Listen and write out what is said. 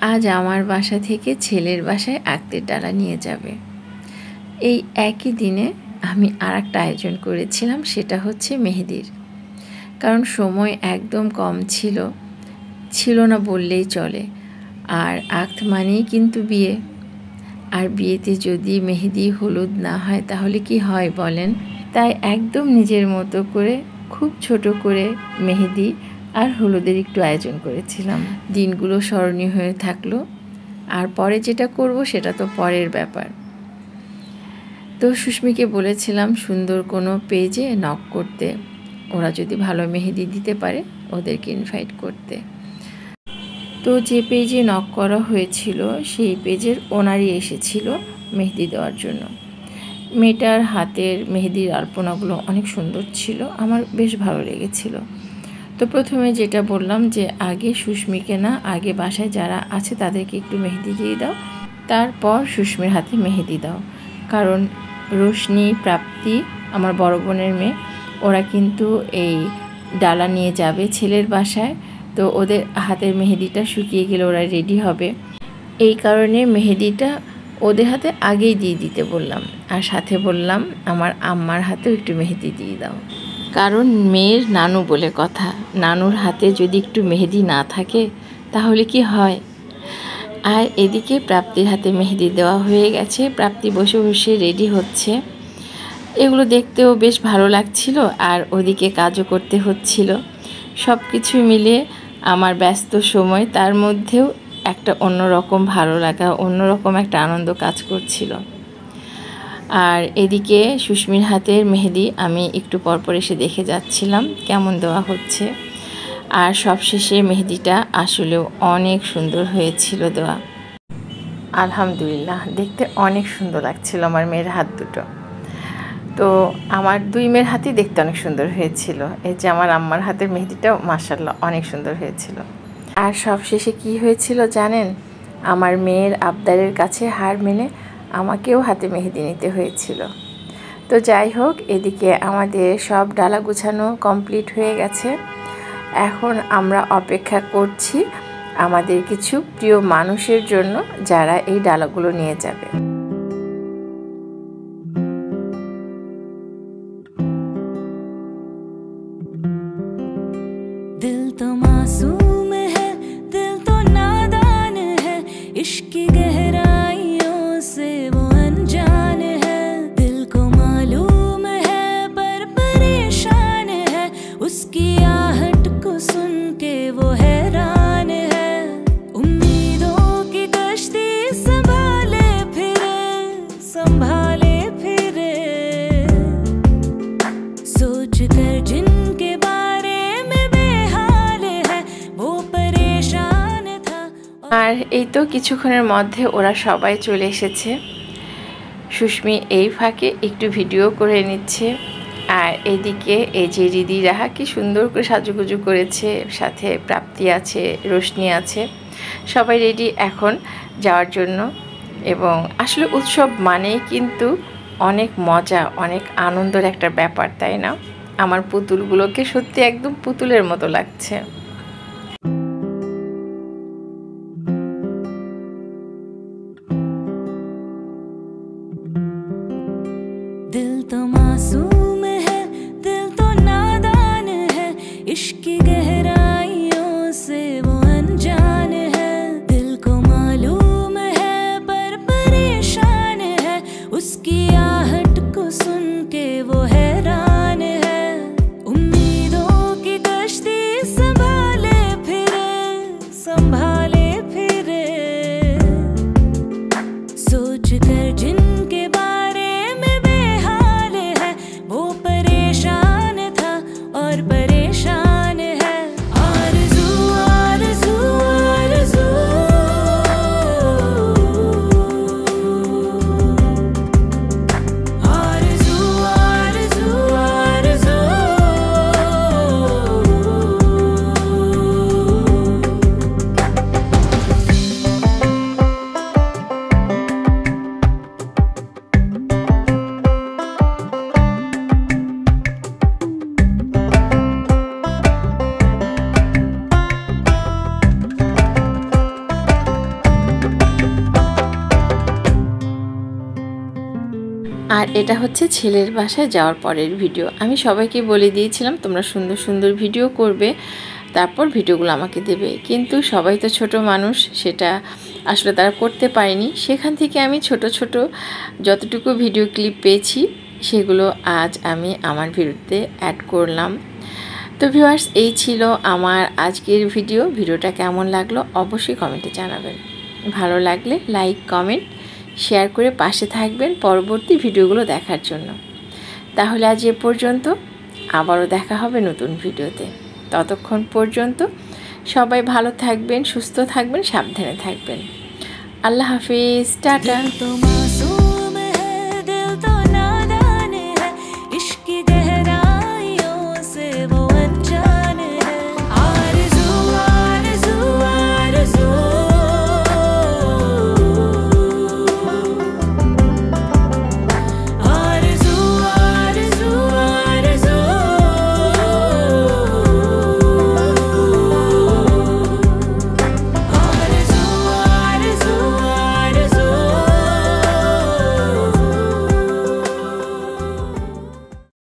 আজ আমার বাসা থেকে ছেলের বাসায় আক্তের ডালা নিয়ে যাবে। এই একই দিনে আমি আরেকটা আয়োজন করেছিলাম, সেটা হচ্ছে মেহেদির। কারণ সময় একদম কম ছিল না বললেই চলে। আর আক্ত মানেই কিন্তু বিয়ে, আর বিয়েতে যদি মেহেদি হলুদ না হয় তাহলে কি হয় বলেন? তাই একদম নিজের মতো করে খুব ছোট করে মেহেদি আর হলুদের একটু আয়োজন করেছিলাম। দিনগুলো স্মরণীয় হয়ে থাকলো। আর পরে যেটা করব সেটা তো পরের ব্যাপার। তো সুস্মিকে বলেছিলাম সুন্দর কোনো পেজে নক করতে, ওরা যদি ভালো মেহেদি দিতে পারে ওদেরকে ইনভাইট করতে। তো যে পেজে নক করা হয়েছিল সেই পেজের ওনারই এসেছিল মেহেদি দেওয়ার জন্য। মেয়েটার হাতের মেহেদির আলপনাগুলো অনেক সুন্দর ছিল, আমার বেশ ভালো লেগেছিল। তো প্রথমে যেটা বললাম যে আগে সুস্মিকে না, আগে বাসায় যারা আছে তাদেরকে একটু মেহেদি দিয়ে দাও, তারপর সুস্মির হাতে মেহেদি দাও। কারণ রোশনি, প্রাপ্তি, আমার বড় বোনের মেয়ে, ওরা কিন্তু এই ডালা নিয়ে যাবে ছেলের বাসায়। তো ওদের হাতের মেহেদিটা শুকিয়ে গেলে ওরা রেডি হবে, এই কারণে মেহেদিটা ওদের হাতে আগেই দিয়ে দিতে বললাম। আর সাথে বললাম আমার আম্মার হাতেও একটু মেহেদি দিয়ে দাও, কারণ মেয়ের নানু বলে কথা, নানুর হাতে যদি একটু মেহেদি না থাকে তাহলে কি হয়। আর এদিকে প্রাপ্তির হাতে মেহেদি দেওয়া হয়ে গেছে, প্রাপ্তি বসে বসে রেডি হচ্ছে। এগুলো দেখতেও বেশ ভালো লাগছিল, আর ওদিকে কাজও করতে হচ্ছিল। সব কিছু মিলে আমার ব্যস্ত সময়, তার মধ্যেও একটা অন্যরকম ভালো লাগা, অন্যরকম একটা আনন্দ কাজ করছিল। আর এদিকে সুস্মির হাতের মেহেদি আমি একটু পরপর এসে দেখে যাচ্ছিলাম কেমন দেওয়া হচ্ছে। আর সবশেষে মেহেদিটা আসলেও অনেক সুন্দর হয়েছিল দেওয়া। আলহামদুলিল্লাহ, দেখতে অনেক সুন্দর লাগছিল আমার মেয়ের হাত দুটো। তো আমার দুই মেয়ের হাতই দেখতে অনেক সুন্দর হয়েছিল। এই যে আমার আম্মার হাতের মেহেদিটাও মাশাআল্লাহ অনেক সুন্দর হয়েছিল। আর সবশেষে কি হয়েছিল জানেন? আমার মেয়ের আবদারের কাছে হার মেনে আমাকেও হাতে মেহেদি নিতে হয়েছিল। তো যাই হোক, এদিকে আমাদের সব ডালা গুছানো কমপ্লিট হয়ে গেছে। এখন আমরা অপেক্ষা করছি আমাদের কিছু প্রিয় মানুষের জন্য যারা এই ডালাগুলো নিয়ে যাবে। दिल तो मासूम है, दिल तो नादान है, इश्क की गहराइयों से वो अनजान है। दिल को मालूम है पर परेशान है, उसकी आहट को सुन के वो हैरान है। उम्मीदों की कश्ती संभाले फिरे, सोच कर जिनके बारे में बेहाल है वो परेशान था। আর এই তো কিছুক্ষণের মধ্যে ওরা সবাই চলে এসেছে। সুস্মি এই ফাঁকে একটু ভিডিও করে নিচ্ছে। আর এদিকে এই যে রিদি রাহা কি সুন্দর করে সাজুগুজু করেছে, সাথে প্রাপ্তি আছে, রোশনি আছে, সবাই রেডি এখন যাওয়ার জন্য। এবং আসলে উৎসব মানেই কিন্তু অনেক মজা, অনেক আনন্দের একটা ব্যাপার, তাই না? আমার পুতুলগুলোকে সত্যি একদম পুতুলের মতো লাগছে। दिल तो मासूम है, दिल तो नादान है, इश्क की गहराइयों से वो अनजान है। दिल को मालूम है पर परेशान है, उसकी आहट को सुन के वो हैरान है। उम्मीदों की कश्ती संभाले আর এটা হচ্ছে ছেলের বাসায় যাওয়ার পরের ভিডিও। আমি সবাইকে বলে দিয়েছিলাম তোমরা সুন্দর সুন্দর ভিডিও করবে, তারপর ভিডিওগুলো আমাকে দেবে, কিন্তু সবাই তো ছোট মানুষ, সেটা আসলে তারা করতে পারেনি। সেখান থেকে আমি ছোট ছোট যতটুকু ভিডিও ক্লিপ পেয়েছি সেগুলো আজ আমি আমার ভিডিওতে অ্যাড করলাম। তো ভিউয়ার্স, এই ছিল আমার আজকের ভিডিওটা কেমন লাগলো অবশ্যই কমেন্টে জানাবেন। ভালো লাগলে লাইক কমেন্ট শেয়ার করে পাশে থাকবেন পরবর্তী ভিডিওগুলো দেখার জন্য। তাহলে আজ এ পর্যন্ত, আবারও দেখা হবে নতুন ভিডিওতে। ততক্ষণ পর্যন্ত সবাই ভালো থাকবেন, সুস্থ থাকবেন, সাবধানে থাকবেন। আল্লাহ হাফিজ, টাটা।